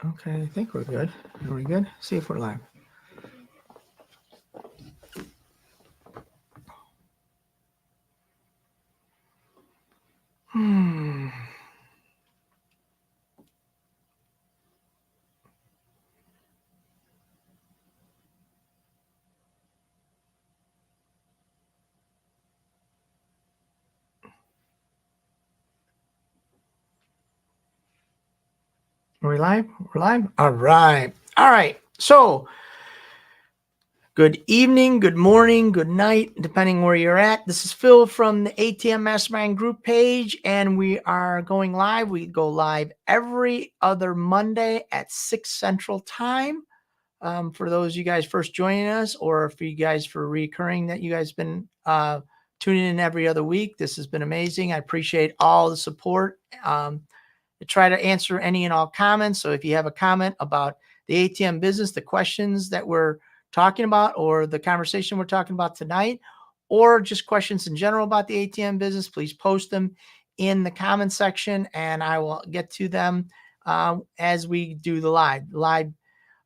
Okay, I think we're good. Are we good? See if we're live. Hmm. Are we live? We're live? All right. All right. So, good evening, good morning, good night, depending where you're at. This is Phil from the ATM Mastermind group page, and we are going live. We go live every other Monday at 6 Central Time. For those of you guys first joining us, or for you guys for recurring that you guys been tuning in every other week, this has been amazing. I appreciate all the support. To try to answer any and all comments. So if you have a comment about the ATM business, the questions that we're talking about, or the conversation we're talking about tonight, or just questions in general about the ATM business, please post them in the comment section, and I will get to them as we do the live.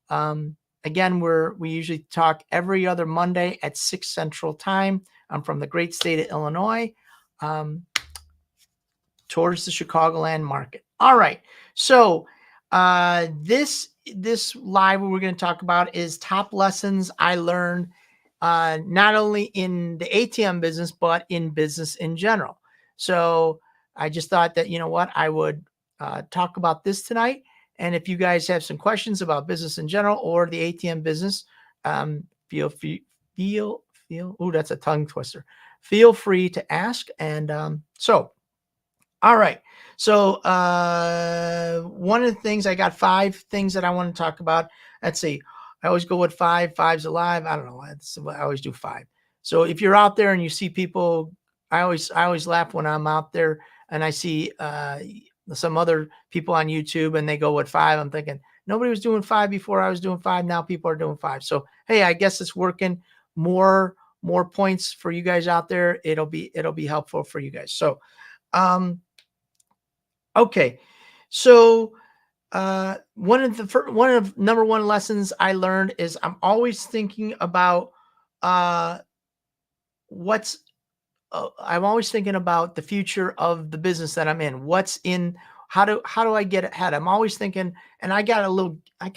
Again, we usually talk every other Monday at 6 Central Time. I'm from the great state of Illinois. Towards the Chicagoland market. All right. So this live what we're going to talk about is top lessons I learned not only in the ATM business but in business in general. So I just thought that I would talk about this tonight. And if you guys have some questions about business in general or the ATM business, feel feel. Oh, that's a tongue twister. Feel free to ask. And all right. So one of the things I got 5 things that I want to talk about. Let's see. I always go with 5. 5's alive. I don't know. I always do 5. So if you're out there and you see people, I always laugh when I'm out there and I see some other people on YouTube and they go with 5. I'm thinking nobody was doing 5 before I was doing 5. Now people are doing 5. So hey, I guess it's working. More points for you guys out there. It'll be helpful for you guys. So um okay. So one of number one lessons I learned is I'm always thinking about uh, what's I'm always thinking about the future of the business that I'm in. What's in how do I get ahead? I'm always thinking, and I got I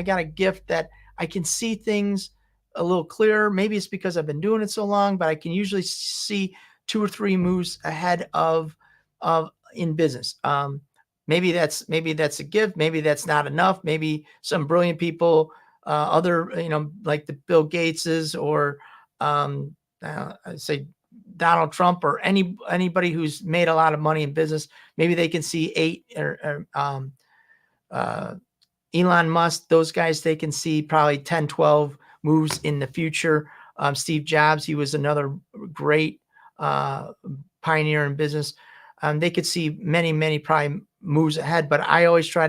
got a gift that I can see things a little clearer. Maybe it's because I've been doing it so long, but I can usually see 2 or 3 moves ahead of in business. Maybe that's a gift. Maybe that's not enough. Maybe some brilliant people, other like the Bill Gateses or say Donald Trump or anybody who's made a lot of money in business. Maybe they can see 8 uh, Elon Musk, those guys, they can see probably 10, 12 moves in the future. Steve Jobs, he was another great pioneer in business. They could see many, many probably moves ahead, but I always I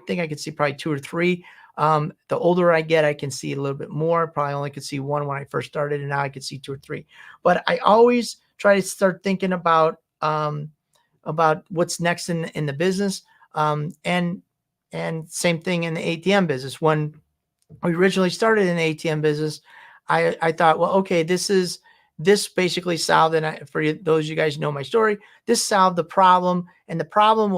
think I could see probably 2 or 3. The older I get, I can see a little bit more. Probably only could see 1 when I first started, and now I could see 2 or 3. But I always try to start thinking about what's next in the business. And same thing in the ATM business. When we originally started in the ATM business, I thought, well, okay, this basically solved, and for those of you guys who know my story, this solved the problem. And the problem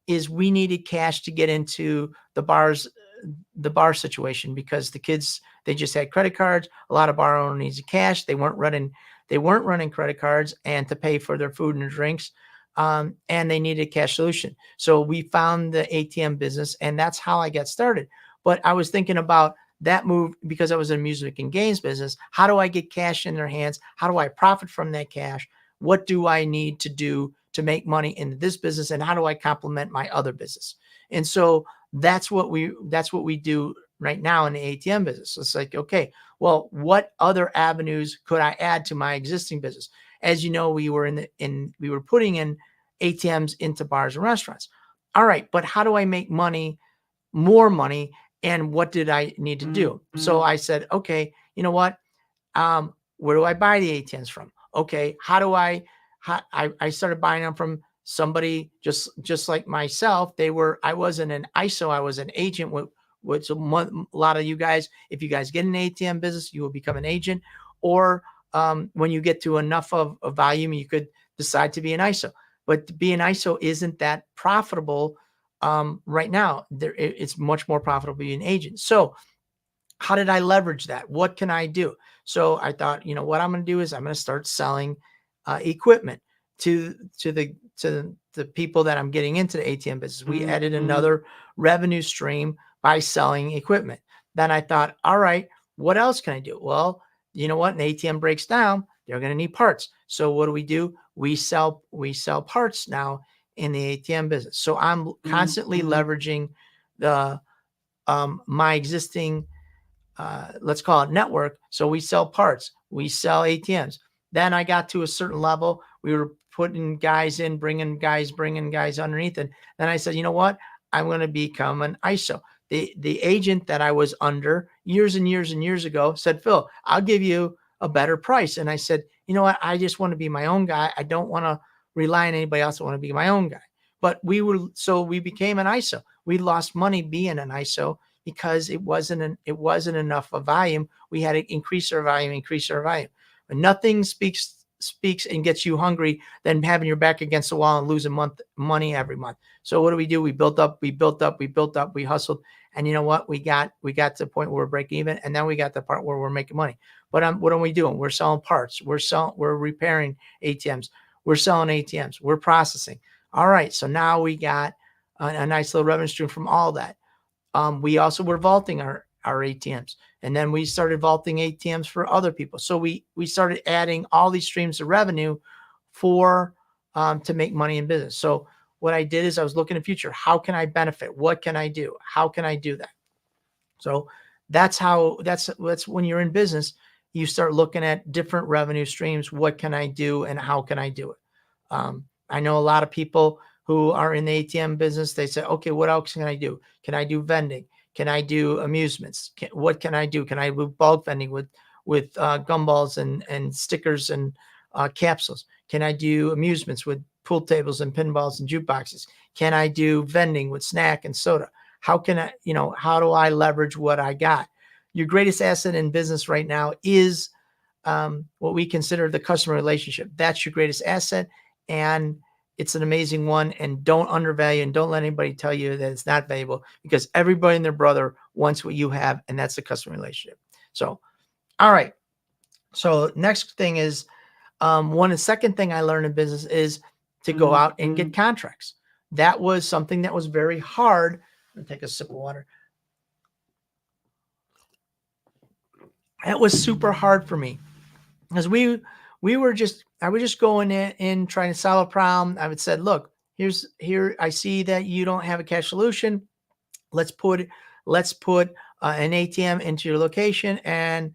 is we needed cash to get into the bar situation because the kids, they just had credit cards. A lot of bar owners needed cash. They weren't running credit cards and to pay for their food and drinks. And they needed a cash solution. So we found the ATM business, and that's how I got started. But I was thinking about that move because I was in music and games business. How do I get cash in their hands? How do I profit from that cash? What do I need to do to make money in this business? And how do I complement my other business? And so that's what we do right now in the ATM business. So it's like, okay, well, what other avenues could I add to my existing business? As you know, we were we were putting in ATMs into bars and restaurants. All right, but how do I make more money? And what did I need to do? So I said, okay, you know what? Where do I buy the ATMs from? Okay, I started buying them from somebody just like myself, I wasn't an ISO, I was an agent. With a lot of you guys, if you guys get an ATM business, you will become an agent, or when you get to enough of a volume, you could decide to be an ISO. But to be an ISO isn't that profitable right now. It's much more profitable to be an agent. So how did I leverage that? What can I do? So I thought, what I'm going to do is I'm going to start selling equipment to the people that I'm getting into the ATM business. We added another revenue stream by selling equipment. Then I thought, all right, what else can I do? Well, you know what? An ATM breaks down, they're going to need parts. So what do? We sell parts now in the ATM business. So I'm constantly leveraging the my existing let's call it network. So we sell parts, we sell ATMs. Then I got to a certain level. We were putting guys in, bringing guys underneath. And then I said, you know what? I'm going to become an ISO. The agent that I was under years and years and years ago said, Phil, I'll give you a better price. And I said, you know what? I just want to be my own guy. I don't want to rely on anybody else. I want to be my own guy. But we became an ISO. We lost money being an ISO because it wasn't enough of volume. We had to increase our volume. But nothing speaks and gets you hungry than having your back against the wall and losing money every month. So what do? We built up, we hustled. And you know what? We got to the point where we're breaking even. And then we got the part where we're making money. But what are we doing? We're selling parts. We're repairing ATMs. We're selling ATMs. We're processing. All right. So now we got a nice little revenue stream from all that. We also were vaulting our ATMs, and then we started vaulting ATMs for other people. So we started adding all these streams of revenue for to make money in business. So what I did is I was looking at the future. How can I benefit? What can I do? How can I do that? So that's when you're in business, you start looking at different revenue streams. What can I do and how can I do it? I know a lot of people who are in the ATM business. They say, okay, what else can I do? Can I do vending? Can I do amusements? What can I do? Can I do bulk vending with gumballs and stickers and capsules? Can I do amusements with pool tables and pinballs and jukeboxes? Can I do vending with snack and soda? How can I, how do I leverage what I got? Your greatest asset in business right now is what we consider the customer relationship. That's your greatest asset. And it's an amazing one. And don't undervalue and don't let anybody tell you that it's not valuable, because everybody and their brother wants what you have, and that's the customer relationship. So, all right. So next thing is the second thing I learned in business is to go out and get contracts. That was something that was very hard. I'm gonna take a sip of water. That was super hard for me, because I was just going in trying to solve a problem. I would say, look, I see that you don't have a cash solution. Let's put an ATM into your location. And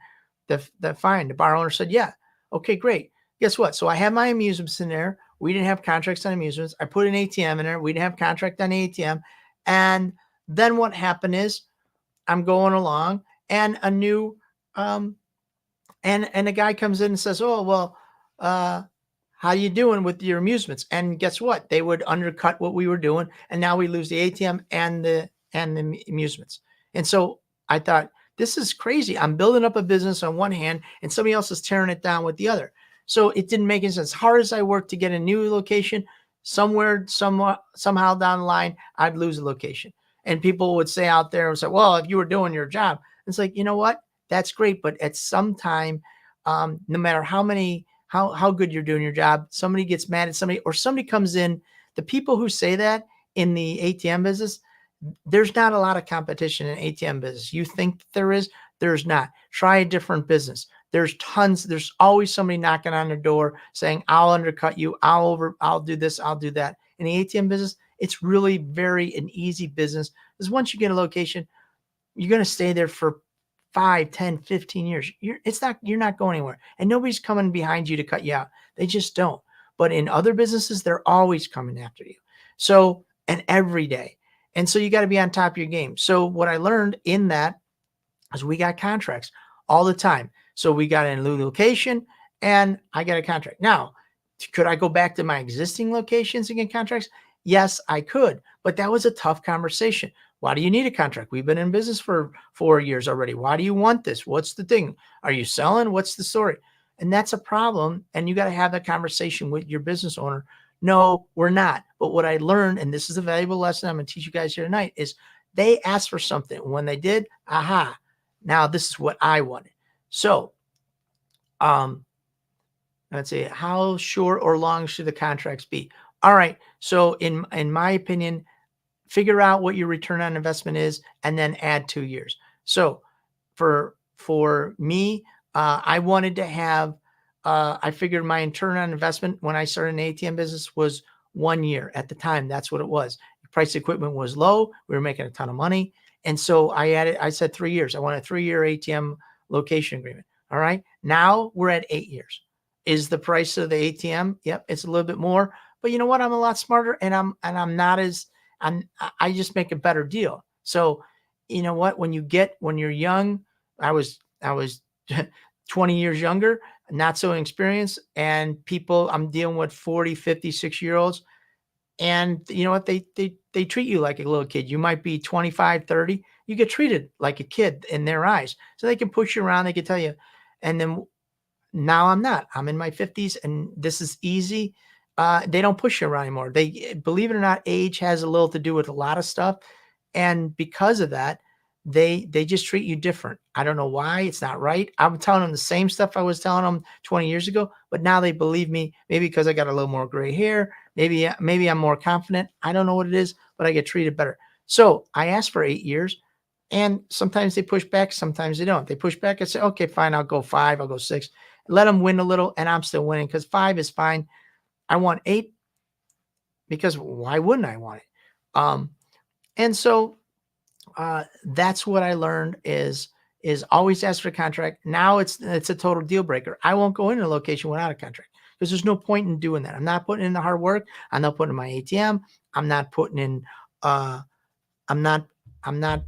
the bar owner said, yeah, okay, great. Guess what? So I have my amusements in there. We didn't have contracts on amusements. I put an ATM in there. We didn't have contract on ATM. And then what happened is I'm going along, and a new and the guy comes in and says, oh, well, how you doing with your amusements? And guess what? They would undercut what we were doing. And now we lose the ATM and the amusements. And so I thought, this is crazy. I'm building up a business on one hand, and somebody else is tearing it down with the other. So it didn't make any sense. As hard as I worked to get a new location, somehow down the line, I'd lose a location. And people would say out there, well, if you were doing your job, it's like, you know what? That's great. But at some time, no matter how good you're doing your job, somebody gets mad at somebody, or somebody comes in. The people who say that in the ATM business, there's not a lot of competition in ATM business. You think there is, there's not. Try a different business. There's always somebody knocking on the door saying, I'll undercut you. I'll do this. I'll do that. In the ATM business, it's really an easy business, because once you get a location, you're going to stay there for 5, 10, 15 years. You're not going anywhere, and nobody's coming behind you to cut you out. They just don't. But in other businesses, they're always coming after you. So, and every day. And so you got to be on top of your game. So what I learned in that is we got contracts all the time. So we got a new location, and I got a contract. Now, Could I go back to my existing locations and get contracts? Yes, I could, but that was a tough conversation. Why do you need a contract? We've been in business for 4 years already. Why do you want this? What's the thing? Are you selling? What's the story? And that's a problem. And you got to have that conversation with your business owner. No, we're not. But what I learned, and this is a valuable lesson I'm going to teach you guys here tonight, is they asked for something. When they did, aha, now this is what I wanted. So, let's see, how short or long should the contracts be? All right. So in my opinion, figure out what your return on investment is and then add 2 years. So for me, I wanted to have, I figured my return on investment when I started an ATM business was 1 year at the time. That's what it was. The price of equipment was low. We were making a ton of money. And so I said 3 years. I want a 3-year ATM location agreement. All right. Now we're at 8 years. Is the price of the ATM? Yep. It's a little bit more, but you know what? I'm a lot smarter and I'm not as, I just make a better deal. So, you know what? When you're young, I was 20 years younger, not so experienced, and I'm dealing with 40, 50, 6-year-olds. And you know what? They treat you like a little kid. You might be 25, 30. You get treated like a kid in their eyes. So they can push you around, they can tell you. And then now I'm not. I'm in my 50s and this is easy. They don't push you around anymore. They, believe it or not, age has a little to do with a lot of stuff. And because of that, they just treat you different. I don't know why. It's not right. I'm telling them the same stuff I was telling them 20 years ago, but now they believe me, maybe because I got a little more gray hair. Maybe I'm more confident. I don't know what it is, but I get treated better. So I asked for 8 years. And sometimes they push back, sometimes they don't. They push back, I say, okay, fine, I'll go 5, I'll go 6. Let them win a little, and I'm still winning because 5 is fine. I want 8 because why wouldn't I want it? And so that's what I learned is always ask for a contract. Now it's a total deal breaker. I won't go into a location without a contract because there's no point in doing that. I'm not putting in the hard work. I'm not putting in my ATM. I'm not putting in I'm not I'm not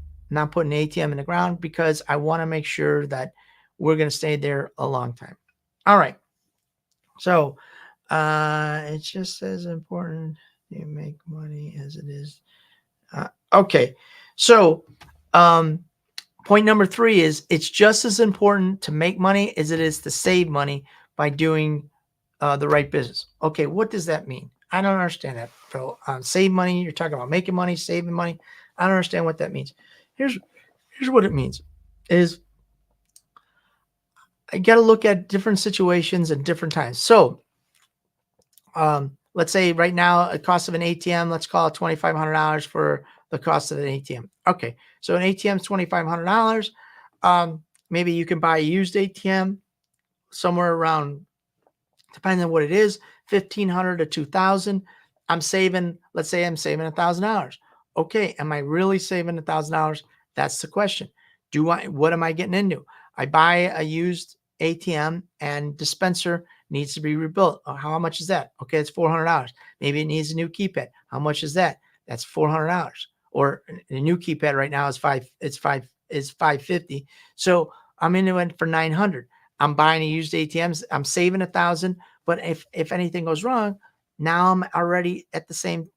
putting ATM in the ground because I want to make sure that we're going to stay there a long time. All right. So it's just as important to make money as it is. Okay. So point number 3 is it's just as important to make money as it is to save money by doing the right business. Okay. What does that mean? I don't understand that, Phil. Save money. You're talking about making money, saving money. I don't understand what that means. Here's what it means is I got to look at different situations and different times. So let's say right now, a cost of an ATM, let's call it $2,500 for the cost of an ATM. Okay. So an ATM is $2,500. Maybe you can buy a used ATM somewhere around, depending on what it is, 1,500 to 2,000. Let's say I'm saving $1,000. Okay. Am I really saving $1,000? That's the question. What am I getting into? I buy a used ATM and dispenser needs to be rebuilt. Oh, how much is that? Okay, it's $400. Maybe it needs a new keypad. How much is that? That's $400. Or a new keypad right now is $550. So I'm into it for $900. I'm buying a used ATMs. I'm saving $1,000. But if anything goes wrong, now I'm already at the same.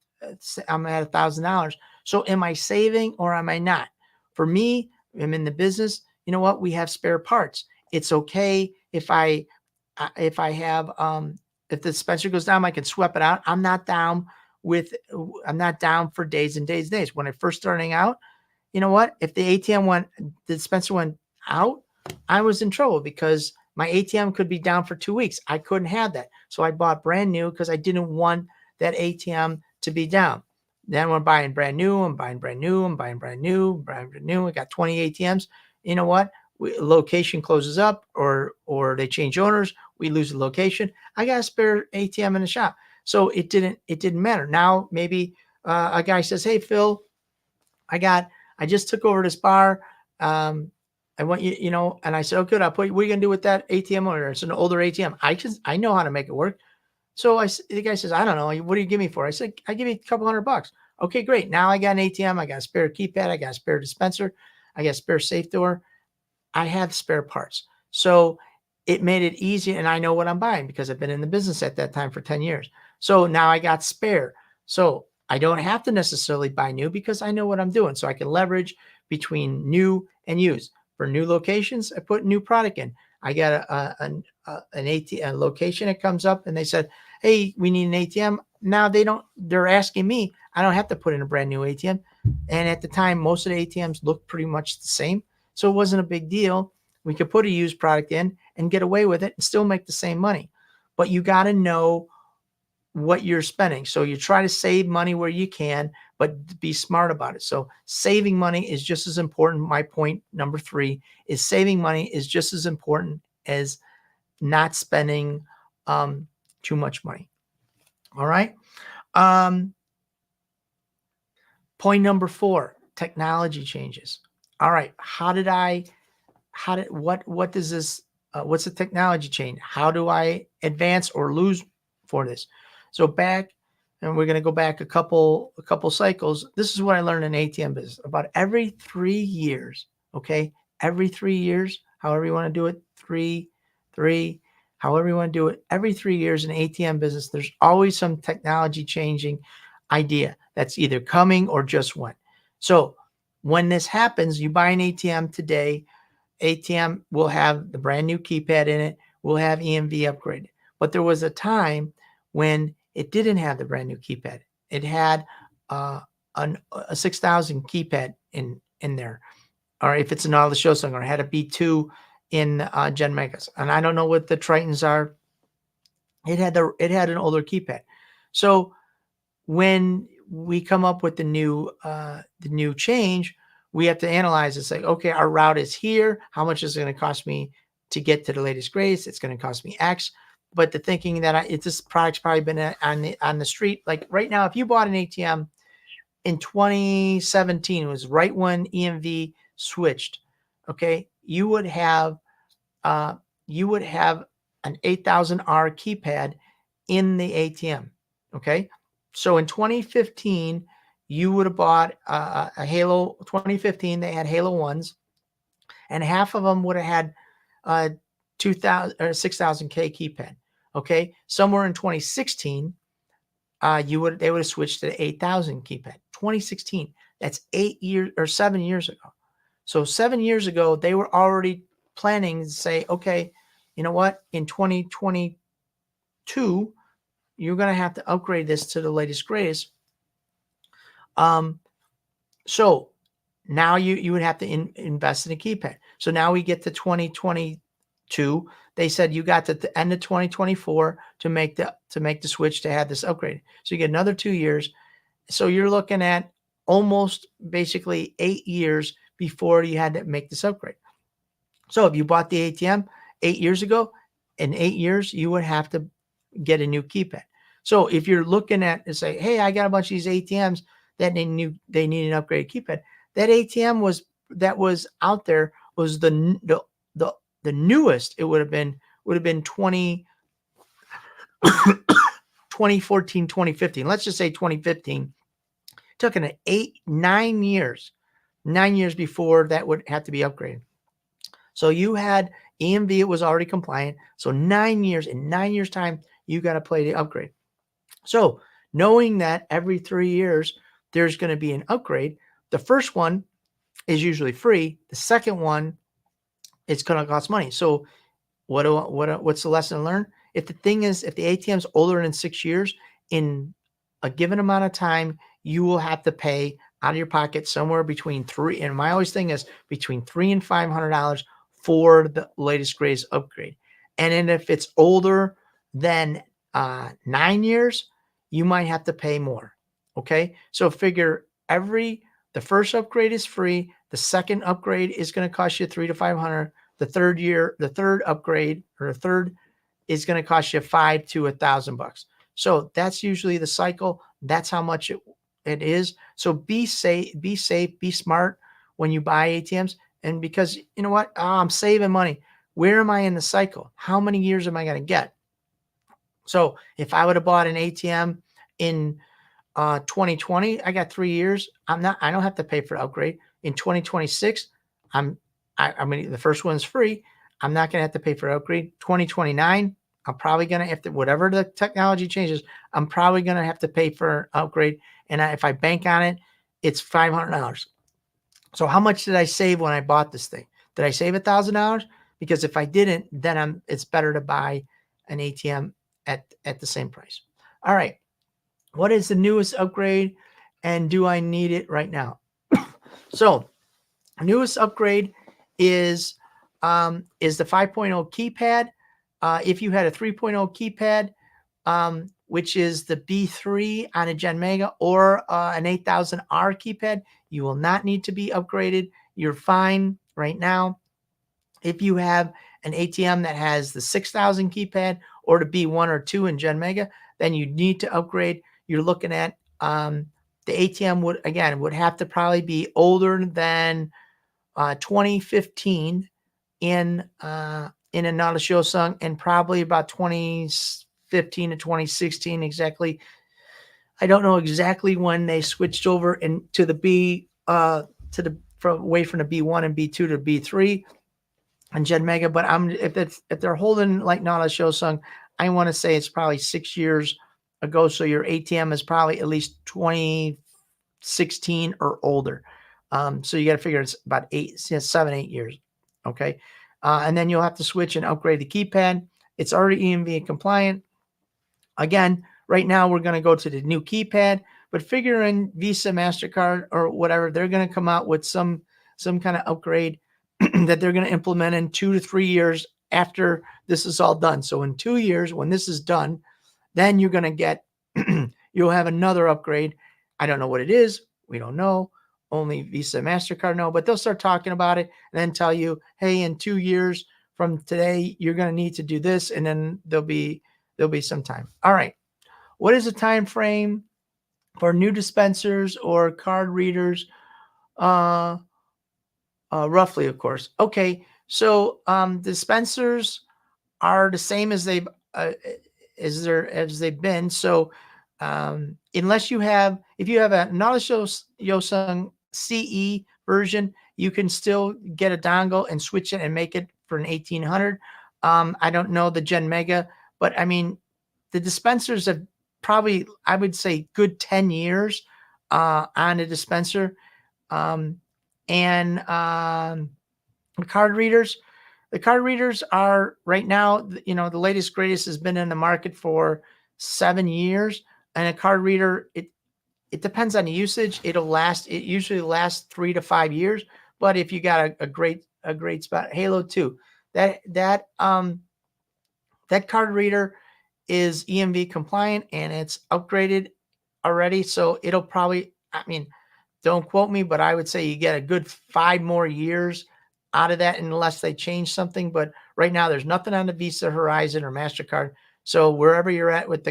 I'm at $1,000. So am I saving or am I not? For me, I'm in the business. You know what? We have spare parts. It's okay if I have if the dispenser goes down, I can swap it out. I'm not down for days and days and days. When I first starting out, you know what? If the dispenser went out, I was in trouble because my ATM could be down for 2 weeks. I couldn't have that. So I bought brand new because I didn't want that ATM to be down. Then I'm buying brand new. I'm buying brand new. I'm buying brand new. Brand new. I got 20 ATMs. You know what? Location closes up or they change owners. We lose the location. I got a spare ATM in the shop. So it didn't matter. Now maybe a guy says, "Hey Phil, I just took over this bar. I want you, and I said, "Oh, good. What are you gonna do with that ATM owner? It's an older ATM. I know how to make it work." So the guy says, "I don't know. What do you give me for?" I said, "I give you a couple $100. Okay, great. Now I got an ATM. I got a spare keypad. I got a spare dispenser. I got a spare safe door. I have spare parts. So it made it easy. And I know what I'm buying because I've been in the business at that time for 10 years. So now I got spare. So I don't have to necessarily buy new because I know what I'm doing. So I can leverage between new and used. For new locations, I put new product in. I got an ATM location that comes up and they said, hey, we need an ATM. Now they're asking me, I don't have to put in a brand new ATM. And at the time, most of the ATMs looked pretty much the same. So it wasn't a big deal. We could put a used product in and get away with it and still make the same money. But you got to know what you're spending. So you try to save money where you can, but be smart about it. So saving money is just as important. My point number 3 is saving money is just as important as not spending too much money. All right. Point number 4, technology changes. All right. What does this, what's the technology change? How do I advance or lose for this? So back, and we're going to go back a couple cycles. This is what I learned in ATM business. About every 3 years, okay? Every 3 years, however you want to do it, three, however you want to do it, every 3 years in ATM business, there's always some technology changing idea that's either coming or just went. So when this happens, you buy an ATM today, ATM will have the brand new keypad in it, will have EMV upgraded. But there was a time when it didn't have the brand new keypad. It had a 6000 keypad in there. Or if it's an all the show song, or it had a B2 in Gen Megas. And I don't know what the Tritons are. It had an older keypad. So when we come up with the new change, we have to analyze and say, okay, our route is here. How much is it going to cost me to get to the latest grades? It's going to cost me X. But the thinking that this product's probably been on the street. Like right now, if you bought an ATM in 2017, it was right when EMV switched. Okay, you would have an 8000R keypad in the ATM. Okay, so in 2015, you would have bought a Halo. 2015, they had Halo 1s, and half of them would have had 2000 or 6000K keypad. Okay, somewhere in 2016, they would have switched to the 8000 keypad. 2016, that's 8 years or 7 years ago. So 7 years ago, they were already planning to say, okay, you know what? In 2022, you're going to have to upgrade this to the latest greatest. So now you would have to invest in a keypad. So now we get to 2022. They said you got to the end of 2024 to make the switch to have this upgrade. So you get another 2 years. So you're looking at almost basically 8 years before you had to make this upgrade. So if you bought the ATM 8 years ago, in 8 years, you would have to get a new keypad. So if you're looking at and say, hey, I got a bunch of these ATMs that they need an upgraded keypad, that ATM that was out there was the newest. It would have been 2014, 2015. Let's just say 2015. Took an 9 years before that would have to be upgraded. So you had EMV, it was already compliant. So 9 years, in 9 years time, you got to play the upgrade. So knowing that every 3 years, there's going to be an upgrade. The first one is usually free. The second one, it's going to cost money. So what's the lesson learned? If the ATM's older than 6 years, in a given amount of time, you will have to pay out of your pocket somewhere between $300, and my always thing is between $300 and $500 for the latest greatest upgrade. And then if it's older than 9 years, you might have to pay more. Okay, so figure the first upgrade is free. The second upgrade is going to cost you $300 to $500. The third upgrade or the third is going to cost you $500 to $1,000. So that's usually the cycle. That's how much it is. So be safe, be smart when you buy ATMs. And because you know what, I'm saving money. Where am I in the cycle? How many years am I going to get? So if I would have bought an ATM in 2020, I got 3 years. I don't have to pay for the upgrade. In 2026, I mean, the first one's free. I'm not going to have to pay for upgrade. 2029, I'm probably going to have to, whatever the technology changes, I'm probably going to have to pay for upgrade. And if I bank on it, it's $500. So how much did I save when I bought this thing? Did I save $1,000? Because if I didn't, then it's better to buy an ATM at the same price. All right. What is the newest upgrade, and do I need it right now? So newest upgrade is the 5.0 keypad. If you had a 3.0 keypad, which is the B3 on a Gen Mega or an 8000R keypad, you will not need to be upgraded. You're fine right now. If you have an ATM that has the 6000 keypad or the B1 or 2 in Gen Mega, then you need to upgrade. You're looking at the ATM would have to probably be older than 2015 in a Nada and probably about 2015 to 2016 exactly. I don't know exactly when they switched over into the B away from the B1 and B2 to B3 and Gen Mega, but if they're holding like Nada Shosung, I want to say it's probably 6 years ago. So your ATM is probably at least 2016 or older. So you got to figure it's about 7, 8 years. Okay. And then you'll have to switch and upgrade the keypad. It's already EMV compliant. Again, right now we're going to go to the new keypad, but figure in Visa, MasterCard, or whatever, they're going to come out with some kind of upgrade that they're going to implement in 2 to 3 years after this is all done. So in 2 years, when this is done, then you're going to get, you'll have another upgrade. I don't know what it is. We don't know. Only Visa, MasterCard know, but they'll start talking about it and then tell you, hey, in 2 years from today, you're going to need to do this. And then there'll be some time. All right. What is the time frame for new dispensers or card readers? Roughly, of course. Okay. So dispensers are the same as they've been. So unless if you have a Nada Yosung CE version, you can still get a dongle and switch it and make it for an 1800. I don't know the Gen Mega, but I mean, the dispensers have probably, I would say, good 10 years on a dispenser. And the card readers are right now, the latest greatest has been in the market for 7 years. And a card reader, it depends on the usage. It usually lasts 3 to 5 years. But if you got a great spot, Halo 2, that card reader is EMV compliant and it's upgraded already. So it'll probably, I mean, don't quote me, but I would say you get a good 5 more years out of that unless they change something. But right now there's nothing on the Visa, Horizon, or MasterCard. So wherever you're at with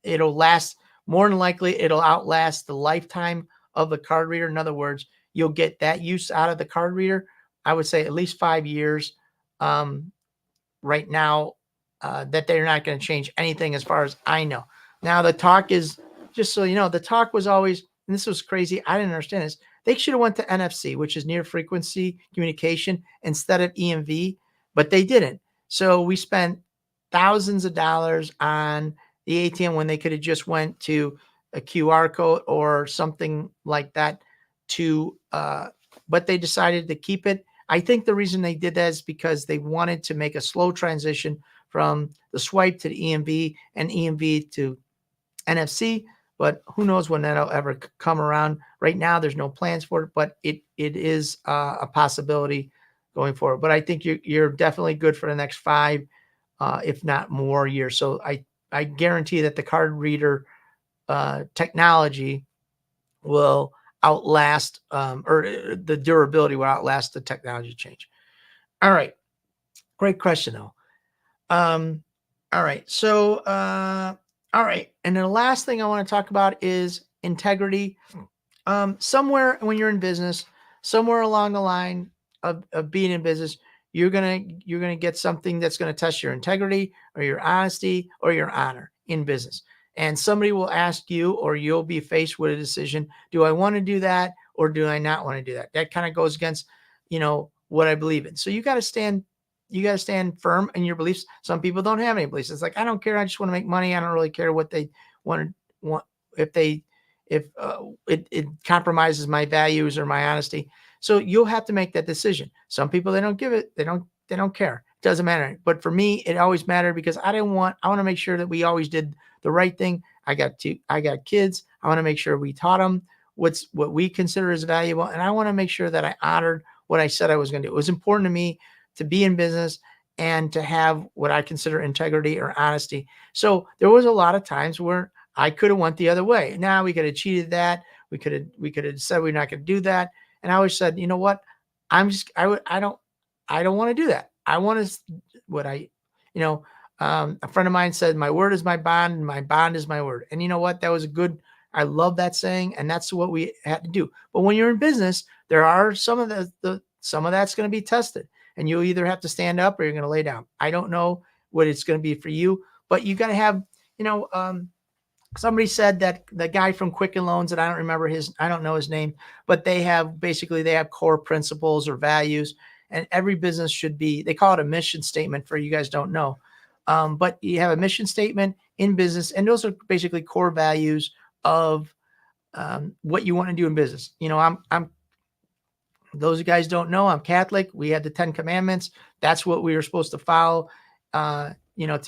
it'll last, more than likely it'll outlast the lifetime of the card reader. In other words, you'll get that use out of the card reader. I would say at least 5 years right now that they're not going to change anything as far as I know. Now the talk is, just so you know, the talk was always, and this was crazy, I didn't understand this, they should have went to NFC, which is near frequency communication, instead of EMV, but they didn't. So we spent thousands of dollars on the ATM when they could have just went to a QR code or something like that but they decided to keep it. I think the reason they did that is because they wanted to make a slow transition from the swipe to the EMV and EMV to NFC, but who knows when that'll ever come around. Right now, there's no plans for it, but it is a possibility going forward. But I think you're definitely good for the next 5, if not more years. So I guarantee that the card reader technology will outlast, or the durability will outlast the technology change. All right. Great question, though. All right. So, all right. And then the last thing I want to talk about is integrity. Somewhere when you're in business, somewhere along the line of being in business, you're going to get something that's going to test your integrity or your honesty or your honor in business. And somebody will ask you, or you'll be faced with a decision. Do I want to do that? Or do I not want to do that? That kind of goes against, what I believe in. So you got to stand gotta stand firm in your beliefs. Some people don't have any beliefs. It's like, I don't care. I just want to make money. I don't really care what they want if they if it compromises my values or my honesty. So you'll have to make that decision. Some people, they don't give it. They don't care. It doesn't matter. But for me, it always mattered because I want to make sure that we always did the right thing. I got kids. I want to make sure we taught them what we consider as valuable. And I want to make sure that I honored what I said I was going to do. It was important to me to be in business and to have what I consider integrity or honesty. So there was a lot of times where I could have went the other way. Now we could have cheated that. We could have said we're not going to do that. And I always said, you know what? I don't want to do that. I want to what I, you know, a friend of mine said, my word is my bond and my bond is my word. And you know what? That was a good, I love that saying. And that's what we had to do. But when you're in business, there are some of some of that's going to be tested, and you'll either have to stand up or you're going to lay down. I don't know what it's going to be for you, but you got to have, somebody said that the guy from Quicken Loans, that I don't know his name, but they have core principles or values, and every business should be, they call it a mission statement for you guys don't know. But you have a mission statement in business, and those are basically core values of what you want to do in business. I'm those guys don't know, I'm Catholic. We had the 10 commandments. That's what we were supposed to follow, to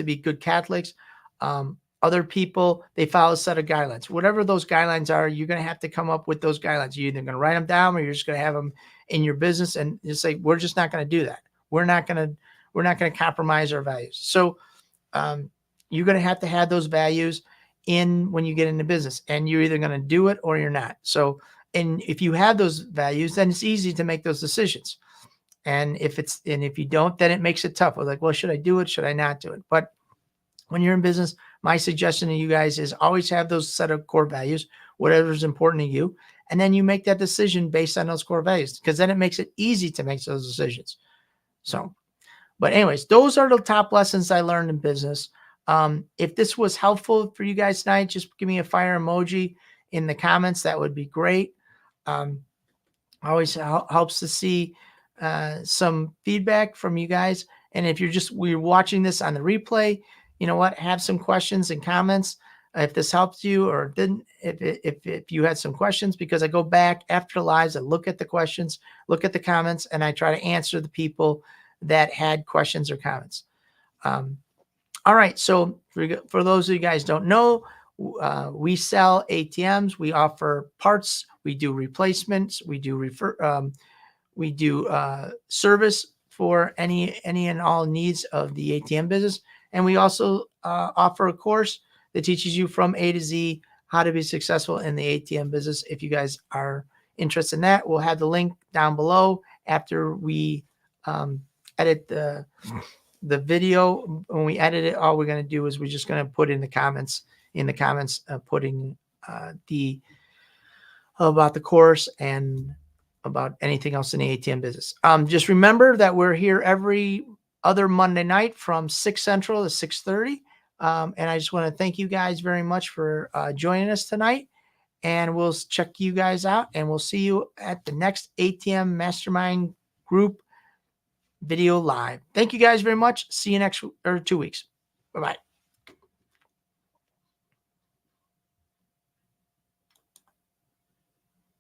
be good Catholics. Other people, they follow a set of guidelines. Whatever those guidelines are, you're going to have to come up with those guidelines. You're either going to write them down or you're just going to have them in your business and just say, we're just not going to do that. We're not going to compromise our values. So you're going to have those values in when you get into business, and you're either going to do it or you're not. So, and if you have those values, then it's easy to make those decisions. And if you don't, then it makes it tough. We're like, well, should I do it? Should I not do it? But when you're in business, my suggestion to you guys is always have those set of core values, whatever is important to you. And then you make that decision based on those core values, because then it makes it easy to make those decisions. So, but anyways, those are the top lessons I learned in business. If this was helpful for you guys tonight, just give me a fire emoji in the comments. That would be great. Always helps to see some feedback from you guys. And if we're watching this on the replay, you know what, have some questions and comments if this helped you or didn't, if you had some questions, because I go back after the lives, I look at the questions, look at the comments, and I try to answer the people that had questions or comments. All right. So for those of you guys don't know, we sell ATMs. We offer parts. We do replacements. We do service for any and all needs of the ATM business. And we also offer a course that teaches you from A to Z how to be successful in the ATM business. If you guys are interested in that, we'll have the link down below after we edit the video. When we edit it, all we're going to do is we're just going to put in the comments, putting about the course and about anything else in the ATM business. Just remember that we're here every other Monday night from 6 Central to 6:30. And I just want to thank you guys very much for joining us tonight. And we'll check you guys out, and we'll see you at the next ATM Mastermind Group video live. Thank you guys very much. See you next 2 weeks. Bye-bye.